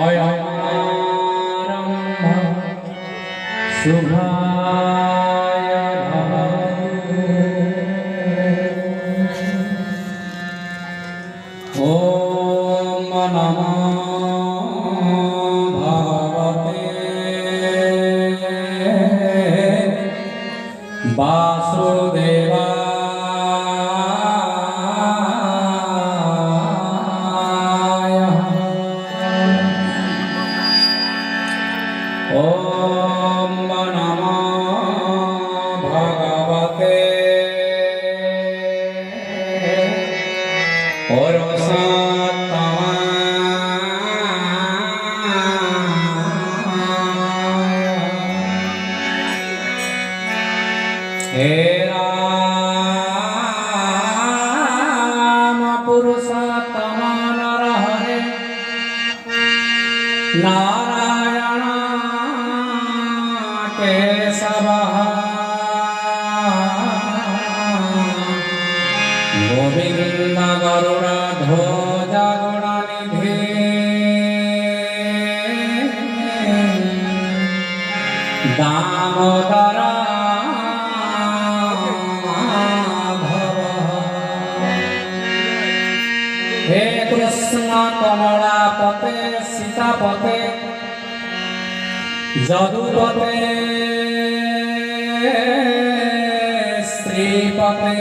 अयमारम्भ शुभाय भवतु। ॐ नमो भगवते वासुदेवाय। ॐ नमो भगवते हे राम पुरुषोत्तम नरहरे नारायण केशवः गोविन्द गरुडध्वज गुणनिधि दामोदर हे कृष्ण कमलापते सीतापते जदुपते श्रीपते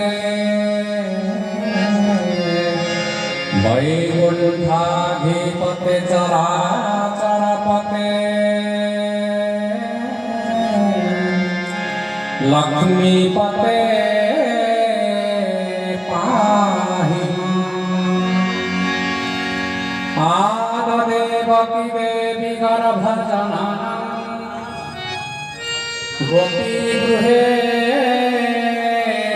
वैकुंठाधिपते चराचरपते लक्ष्मीपते पाहि आददेवकी देवी गर्भजननं गोपीगृहे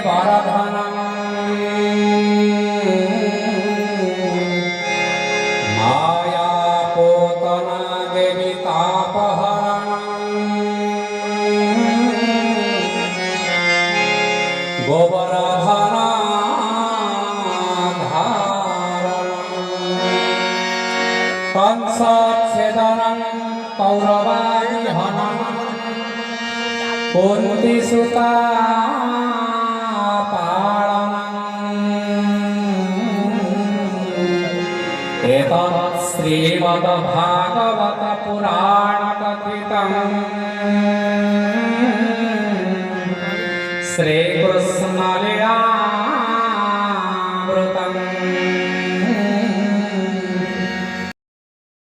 वरधनं मायापूतना देवी तापहरणं गोवर्धना कंसच्छेदनं कौरवादिहनं कुन्तीसुता पालनम् एतत् श्रीमद्भागवत पुराणकथितं श्रीकृष्णलीलामृतम्।